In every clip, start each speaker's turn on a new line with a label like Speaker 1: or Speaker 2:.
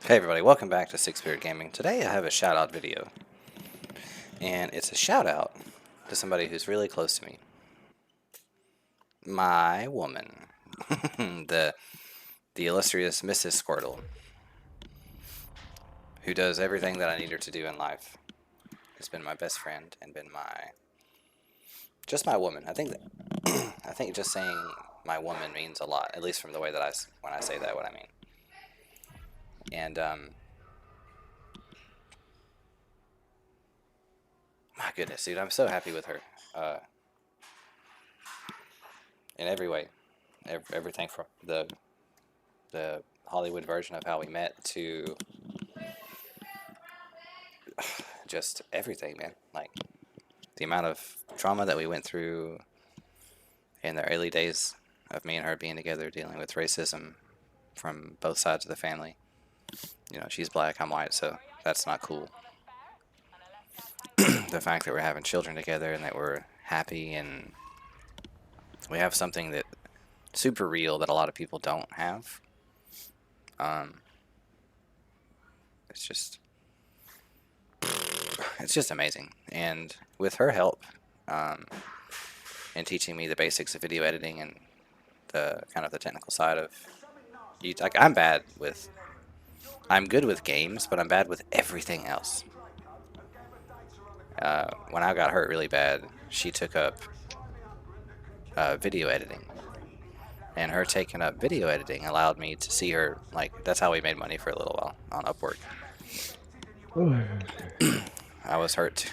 Speaker 1: Hey everybody, welcome back to Six Spirit Gaming. Today I have a shout out video, and it's a shout out to somebody who's really close to me. My woman, the illustrious Mrs. Squirtle, who does everything that I need her to do in life, has been my best friend and been just my woman. I think I think just saying my woman means a lot, at least from the way that when I say that, what I mean. And my goodness, dude, I'm so happy with her. In every way, everything from the Hollywood version of how we met to just everything, man. Like the amount of trauma that we went through in the early days of me and her being together, dealing with racism from both sides of the family. You know, she's black, I'm white, so that's not cool. The fact that we're having children together and that we're happy and we have something that super real that a lot of people don't have. It's just amazing. And with her help, and teaching me the basics of video editing and the kind of the technical side of, like, I'm good with games, but I'm bad with everything else. When I got hurt really bad, she took up video editing. And her taking up video editing allowed me to see her, like, that's how we made money for a little while on Upwork. I was hurt.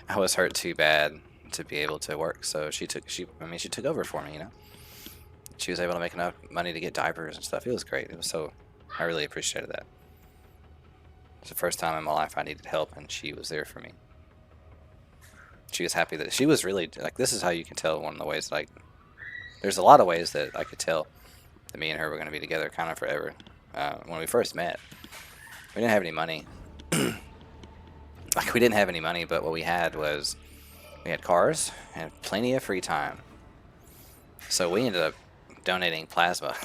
Speaker 1: I was hurt too bad to be able to work, so she took over for me. You know, she was able to make enough money to get diapers and stuff. It was great. I really appreciated that. It's the first time in my life I needed help, and she was there for me. She was happy that she was really, like, this is how you can tell one of the ways, like, there's a lot of ways that I could tell that me and her were going to be together kind of forever. When we first met, we didn't have any money. Like, we didn't have any money, but what we had cars and plenty of free time. So we ended up donating plasma.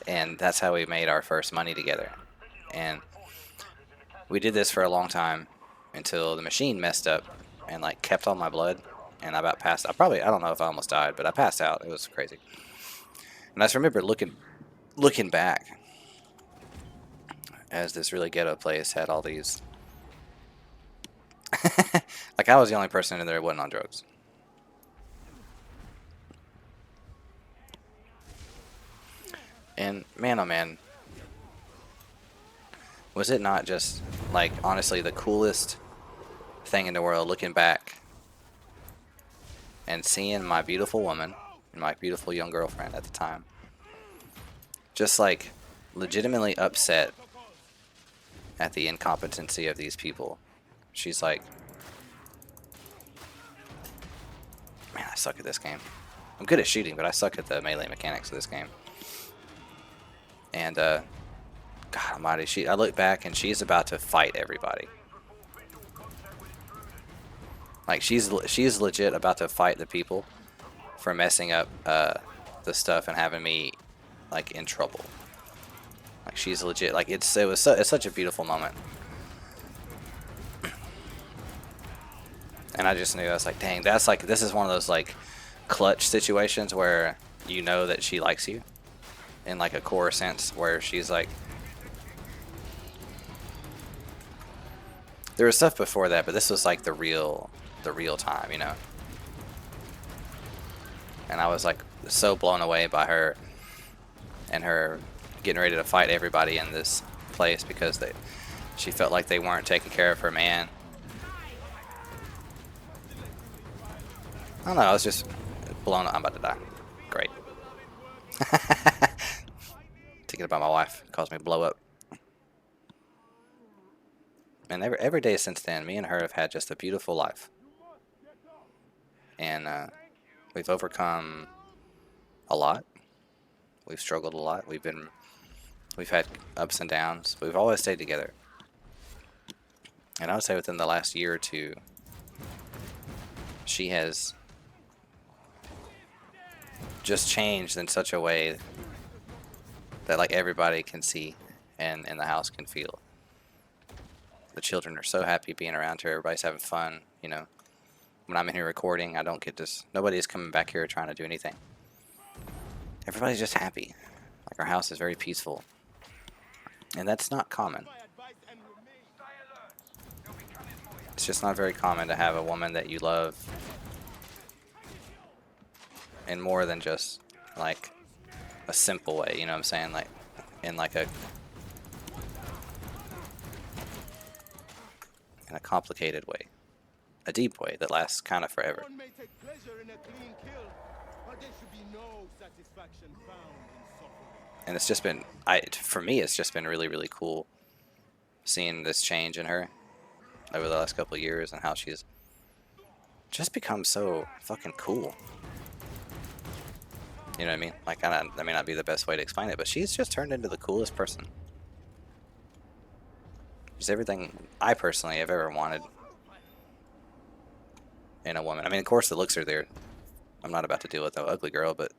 Speaker 1: And that's how we made our first money together. And we did this for a long time until the machine messed up and, like, kept all my blood. And I about passed. I don't know if I almost died, but I passed out. It was crazy. And I just remember looking back as this really ghetto place had all these. Like, I was the only person in there that wasn't on drugs. And man, oh man, was it not just, like, honestly the coolest thing in the world, looking back and seeing my beautiful woman and my beautiful young girlfriend at the time just, like, legitimately upset at the incompetency of these people. She's like, man, I suck at this game. I'm good at shooting, but I suck at the melee mechanics of this game. And God almighty, I look back and she's about to fight everybody. Like, she's legit about to fight the people for messing up the stuff and having me, like, in trouble. Like, she's legit. Like, it's such a beautiful moment. And I just knew, I was like, dang, this is one of those, like, clutch situations where you know that she likes you in, like, a core sense, where she's like, there was stuff before that, but this was like the real time, you know. And I was, like, so blown away by her and her getting ready to fight everybody in this place because she felt like they weren't taking care of her man. I don't know, I was just blown up. I'm about to die. Great. Thinking about my wife caused me to blow up. And every day since then, me and her have had just a beautiful life. And we've overcome a lot. We've struggled a lot. We've had ups and downs. We've always stayed together. And I would say within the last year or two, she has just changed in such a way that, like, everybody can see in the house can feel. The children are so happy being around her. Everybody's having fun. You know, when I'm in here recording, I don't get this. Nobody's coming back here trying to do anything. Everybody's just happy. Like, our house is very peaceful. And that's not common. It's just not very common to have a woman that you love in more than just like a simple way, you know what I'm saying? Like in like in a complicated way. A deep way that lasts kind of forever. And it's just been, for me, it's just been really, really cool seeing this change in her over the last couple of years and how she's just become so fucking cool. You know what I mean? Like, that may not be the best way to explain it, but she's just turned into the coolest person. Just everything I personally have ever wanted in a woman. I mean, of course, the looks are there. I'm not about to deal with no ugly girl, but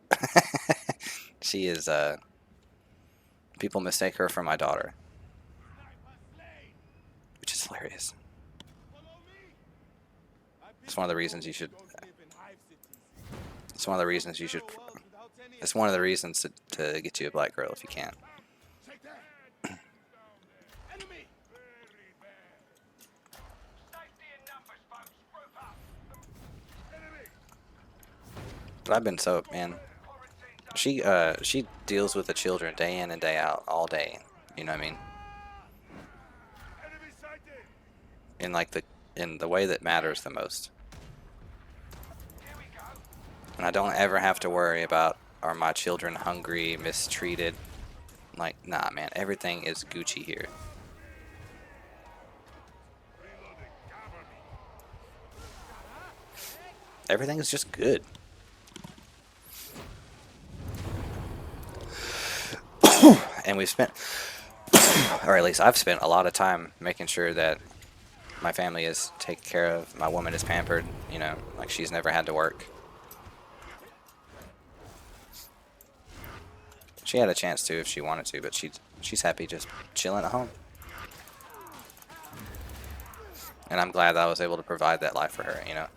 Speaker 1: she is, people mistake her for my daughter, which is hilarious. It's one of the reasons you should, it's one of the reasons you should, it's one of the reasons to get you a black girl if you can. But I've been so, man, she deals with the children day in and day out, all day, you know what I mean? In like in the way that matters the most. And I don't ever have to worry about, are my children hungry, mistreated? Like, nah, man, everything is Gucci here. Everything is just good. And we've spent, or at least I've spent a lot of time making sure that my family is taken care of, my woman is pampered, you know, like she's never had to work. She had a chance to if she wanted to, but she's happy just chilling at home. And I'm glad that I was able to provide that life for her, you know.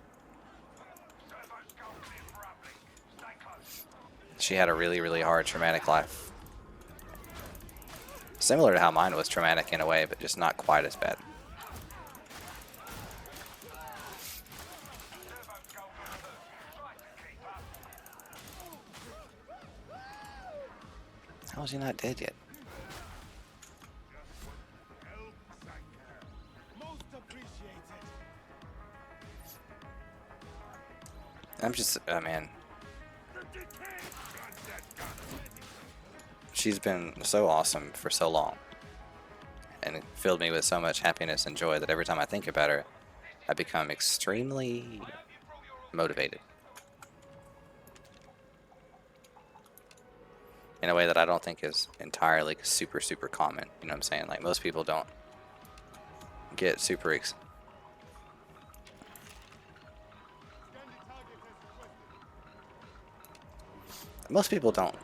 Speaker 1: She had a really, really hard, traumatic life. Similar to how mine was traumatic in a way, but just not quite as bad. How is he not dead yet? I'm just, man. She's been so awesome for so long. And it filled me with so much happiness and joy that every time I think about her, I become extremely motivated. In a way that I don't think is entirely super, super common. You know what I'm saying? Like, most people don't get super most people don't.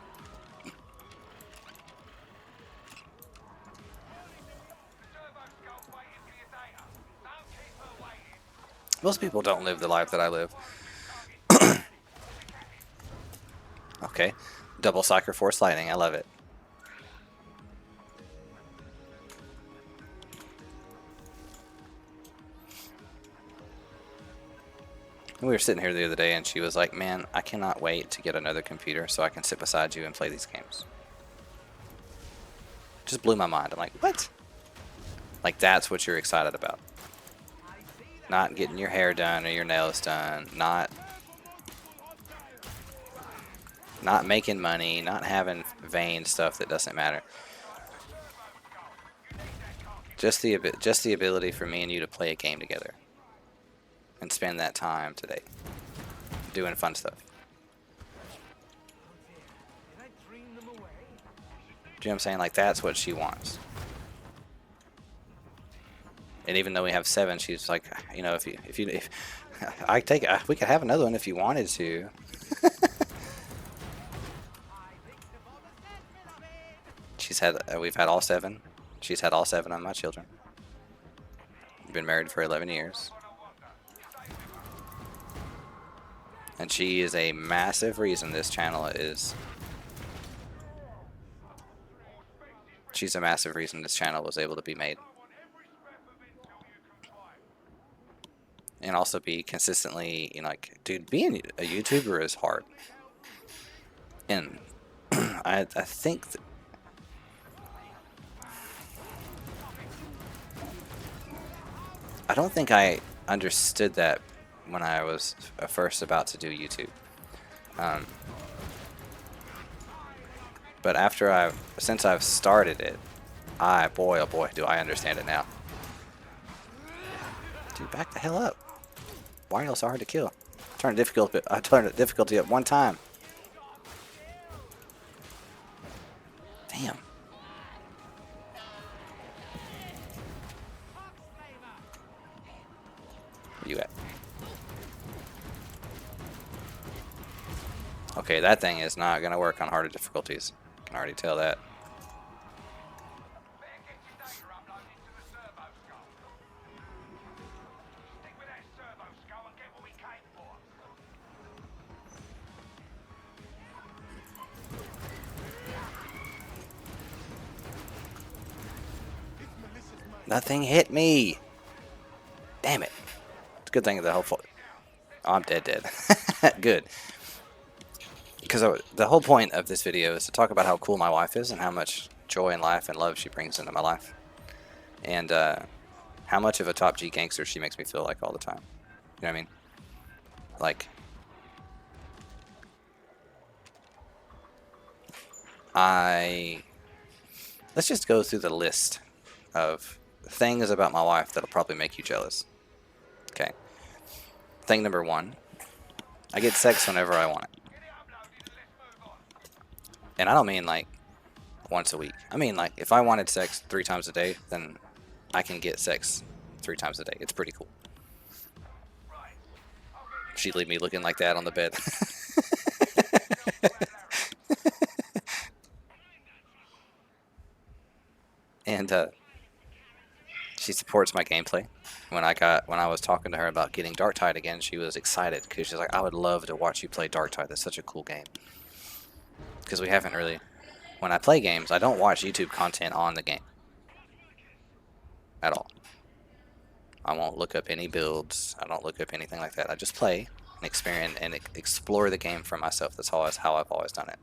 Speaker 1: Most people don't live the life that I live. Okay. Double Psyker Force Lightning. I love it. We were sitting here the other day and she was like, man, I cannot wait to get another computer so I can sit beside you and play these games. Just blew my mind. I'm like, what? Like, that's what you're excited about. Not getting your hair done or your nails done. Not making money. Not having vain stuff that doesn't matter. Just the ability for me and you to play a game together. And spend that time today. Doing fun stuff. Do you know what I'm saying? Like, that's what she wants. And even though we have 7, she's like, you know, if I take it, we could have another one if you wanted to. We've had all 7. She's had all 7 of my children. Been married for 11 years. And she is a massive reason this channel is... She's a massive reason this channel was able to be made. And also be consistently, you know, like, dude, being a YouTuber is hard. And I think that I don't think I understood that when I was first about to do YouTube. But since I've started it, boy, oh boy, do I understand it now. Dude, back the hell up. Why are you so hard to kill? I turned the difficulty up 1 time. Damn. Where you at? Okay, that thing is not gonna work on harder difficulties. I can already tell that. Nothing hit me. Damn it. It's a good thing the whole... Oh, I'm dead. Good. Because the whole point of this video is to talk about how cool my wife is and how much joy and life and love she brings into my life. And how much of a top G gangster she makes me feel like all the time. You know what I mean? Like, let's just go through the list of things about my wife that'll probably make you jealous. Okay. Thing number 1, I get sex whenever I want it. And I don't mean like once a week. I mean like if I wanted sex 3 times a day, then I can get sex 3 times a day. It's pretty cool. She'd leave me looking like that on the bed. And she supports my gameplay. When I was talking to her about getting Darktide again, she was excited because she's like, I would love to watch you play Darktide. That's such a cool game. Because we haven't really... When I play games, I don't watch YouTube content on the game. At all. I won't look up any builds. I don't look up anything like that. I just play and experience and explore the game for myself. That's how I've always done it.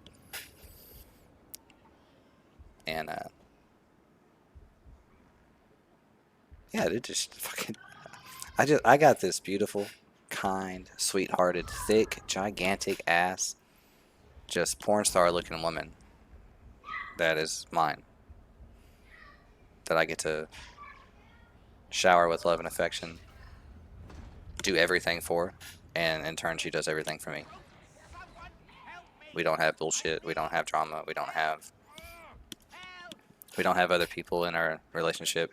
Speaker 1: And yeah, it just fucking... I got this beautiful, kind, sweethearted, thick, gigantic ass, just porn star looking woman that is mine. That I get to shower with love and affection, do everything for, and in turn she does everything for me. We don't have bullshit, we don't have drama, we don't have other people in our relationship.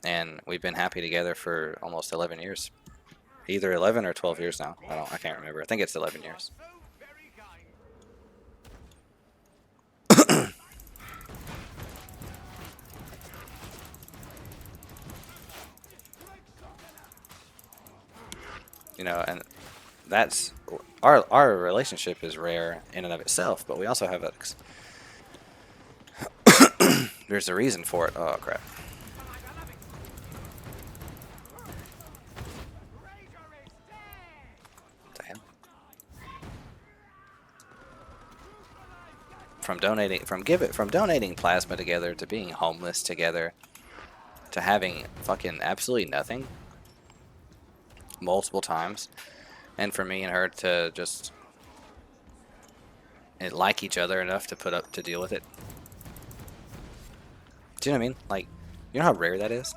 Speaker 1: And we've been happy together for almost 11 years. Either 11 or 12 years now. I can't remember. I think it's 11 years. You know, and that's our relationship is rare in and of itself, but we also have there's a reason for it. Oh crap. From donating plasma together to being homeless together to having fucking absolutely nothing multiple times, and for me and her to just like each other enough to put up to deal with it. Do you know what I mean? Like, you know how rare that is?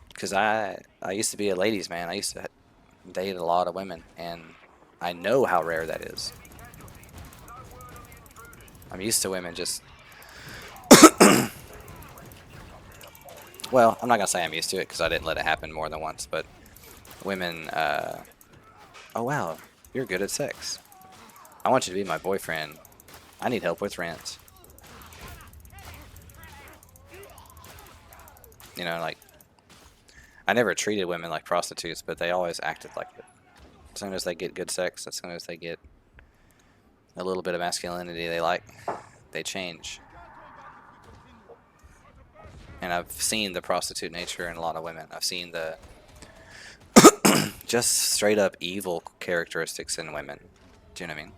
Speaker 1: Because I used to be a ladies' man. I used to date a lot of women, and I know how rare that is. I'm used to women just... Well, I'm not going to say I'm used to it because I didn't let it happen more than once, but women... Oh, wow, you're good at sex. I want you to be my boyfriend. I need help with rent. You know, like, I never treated women like prostitutes, but they always acted like it. As soon as they get good sex, as soon as they get a little bit of masculinity they like, they change. And I've seen the prostitute nature in a lot of women. I've seen the just straight up evil characteristics in women. Do you know what I mean?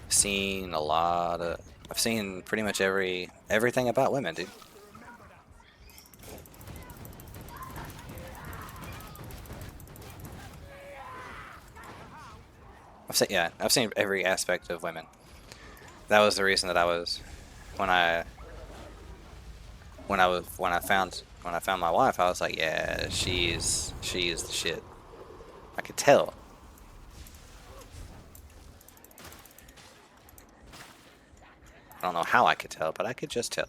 Speaker 1: Seen a lot of. I've seen pretty much everything about women, dude. I've seen every aspect of women. That was the reason that I was when I when I found my wife, I was like, yeah, she's the shit. I could tell. I don't know how I could tell, but I could just tell.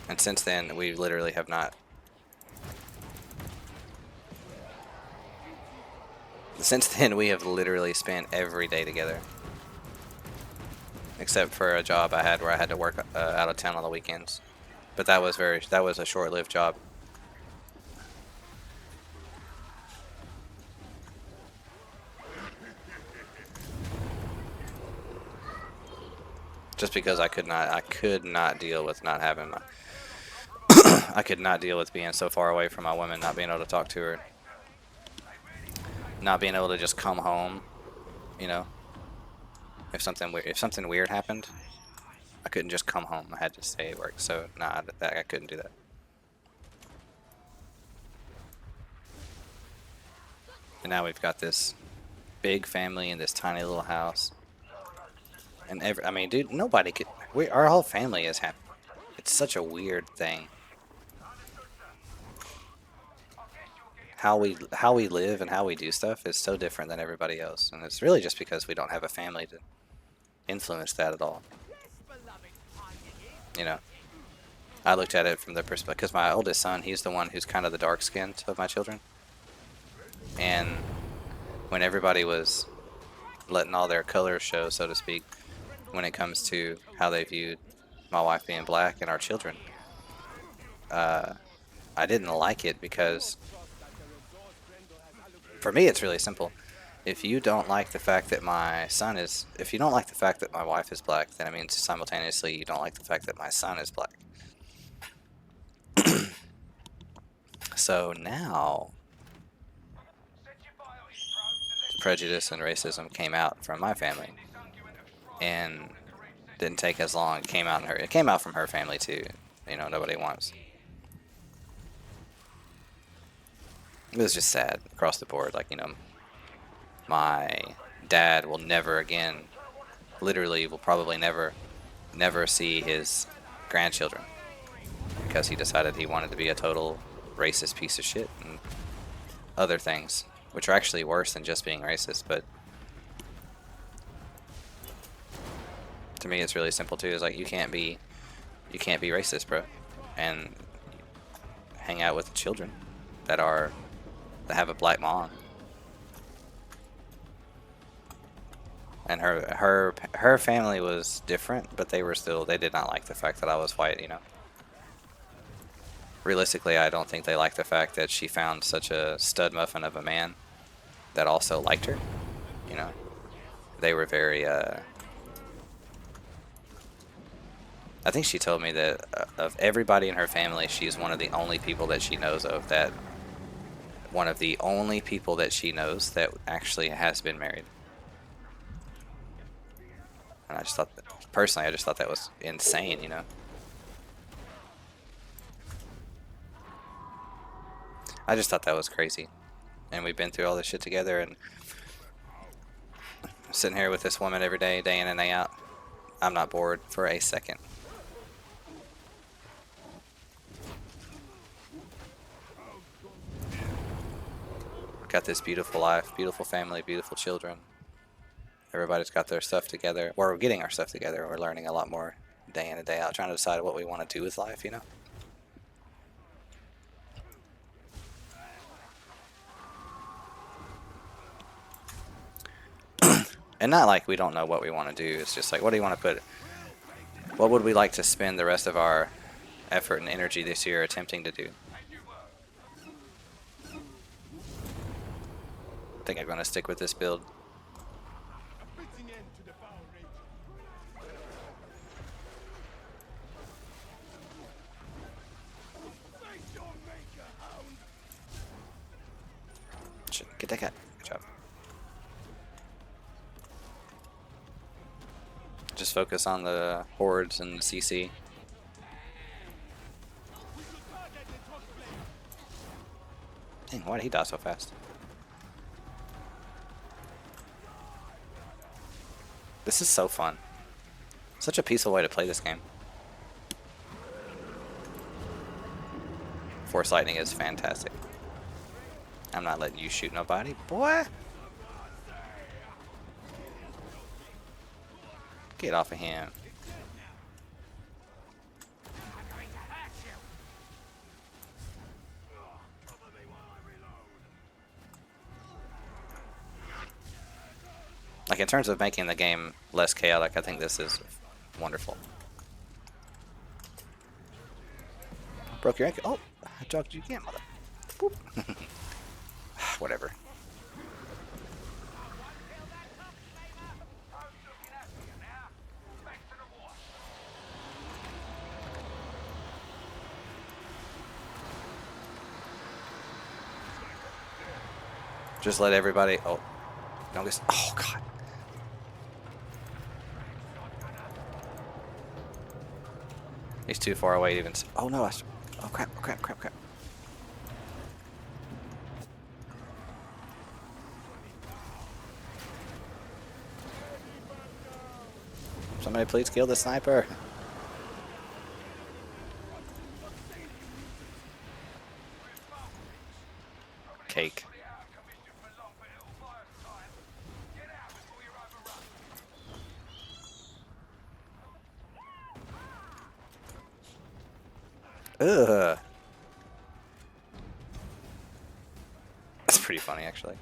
Speaker 1: And since then, we literally have not. Since then, we have literally spent every day together, except for a job I had where I had to work out of town on the weekends. But that was a short-lived job. Just because I could not deal with not having my, I could not deal with being so far away from my woman, not being able to talk to her, not being able to just come home, you know. If something weird happened, I couldn't just come home. I had to stay at work. So nah, I couldn't do that. And now we've got this big family in this tiny little house. And I mean, dude, nobody could. Our whole family is happy. It's such a weird thing. How we live and how we do stuff is so different than everybody else, and it's really just because we don't have a family to influence that at all. You know, I looked at it from the perspective because my oldest son, he's the one who's kind of the dark skinned of my children, and when everybody was letting all their colors show, so to speak, when it comes to how they viewed my wife being black and our children, I didn't like it because for me it's really simple. If you don't like the fact that if you don't like the fact that my wife is black, then it means simultaneously you don't like the fact that my son is black. So now prejudice and racism came out from my family, and didn't take as long. It came out from her family too. You know, nobody wants. It was just sad across the board. Like, you know, my dad will never again, literally, will probably never see his grandchildren because he decided he wanted to be a total racist piece of shit and other things, which are actually worse than just being racist. But to me, it's really simple too. It's like you can't be racist, bro, and hang out with children that have a black mom. And her family was different, but they did not like the fact that I was white, you know. Realistically, I don't think they liked the fact that she found such a stud muffin of a man that also liked her, you know. They were very I think she told me that of everybody in her family, she's one of the only people that she knows of that one of the only people that she knows that actually has been married. And I just thought, personally, I just thought that was insane, you know. I just thought that was crazy. And we've been through all this shit together, and I'm sitting here with this woman every day, day in and day out. I'm not bored for a second. Got this beautiful life, beautiful family, beautiful children. Everybody's got their stuff together. We're getting our stuff together. We're learning a lot more day in and day out, trying to decide what we want to do with life, you know? And not like we don't know what we want to do. It's just like, what do you want to put? What would we like to spend the rest of our effort and energy this year attempting to do? I think I'm going to stick with this build. Get that cat. Good job. Just focus on the hordes and CC. Dang, why did he die so fast? This is so fun. Such a peaceful way to play this game. Force Lightning is fantastic. I'm not letting you shoot nobody, boy. Get off of him. Like, in terms of making the game less chaotic, I think this is wonderful. Broke your ankle. Oh, I jogged you again, mother. Boop. Whatever. Just let everybody. Oh, don't get. Oh God. He's too far away to even. Oh no! Oh crap! Oh crap! Crap! Crap! Somebody please kill the sniper. Cake. Ugh. That's pretty funny, actually.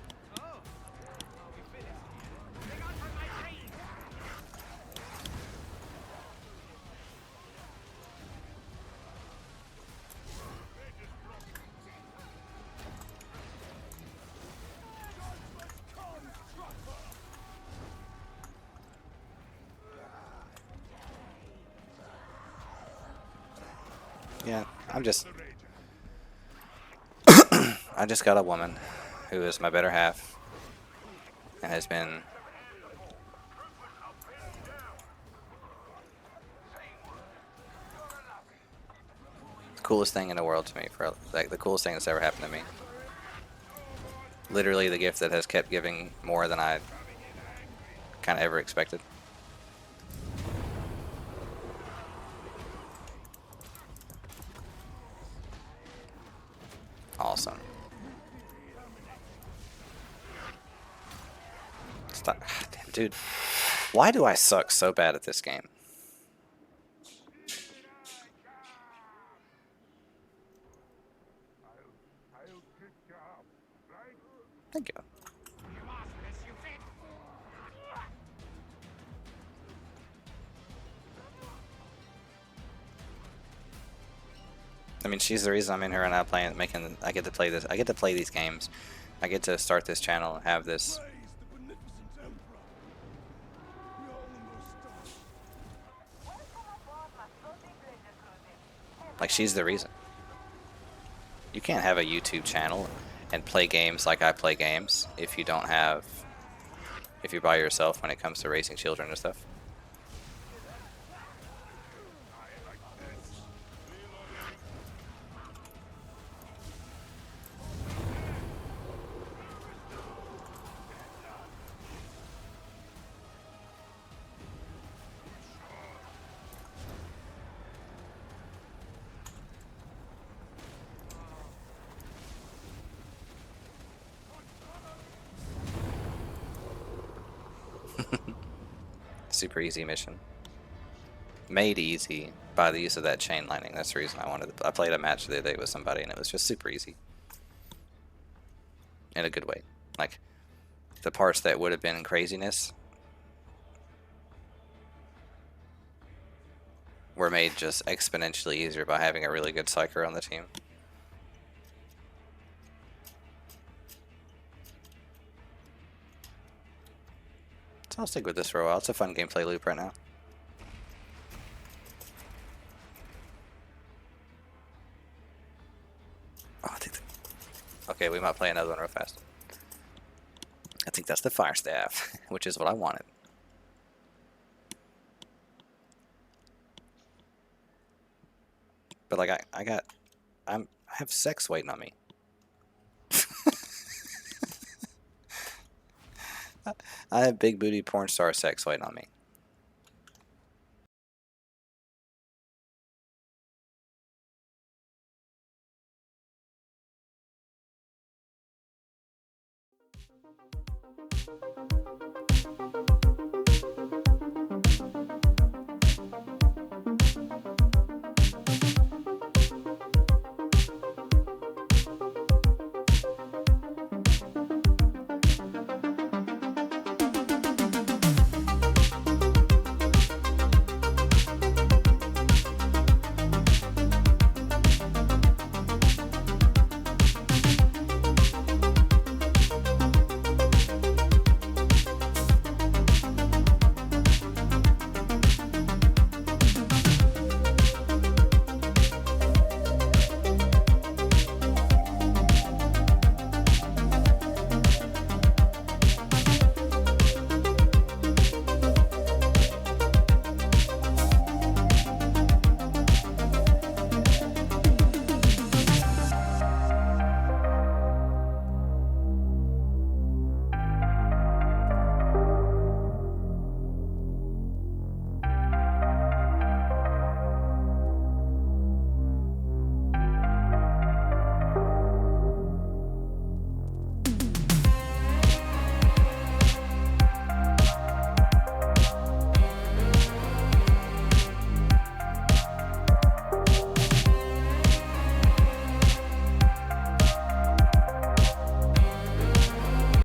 Speaker 1: Yeah, I'm just. I just got a woman who is my better half and has been the coolest thing in the world to me. For like the coolest thing that's ever happened to me. Literally the gift that has kept giving more than I kind of ever expected. Awesome. Stop. Damn, dude. Why do I suck so bad at this game? Thank you. I mean, she's the reason I'm in here right now playing, I get to play this. I get to play these games. I get to start this channel and have this. Like, she's the reason. You can't have a YouTube channel and play games like I play games if you don't have, if you're by yourself when it comes to raising children and stuff. Super easy mission. Made easy by the use of that chain lightning. That's the reason I wanted to. I played a match the other day with somebody and it was just super easy. In a good way. Like, the parts that would have been craziness were made just exponentially easier by having a really good psyker on the team. So I'll stick with this for a while. It's a fun gameplay loop right now. Oh, I think okay, we might play another one real fast. I think that's the fire staff, which is what I wanted. But like I have sex waiting on me. I have big booty porn star sex waiting on me.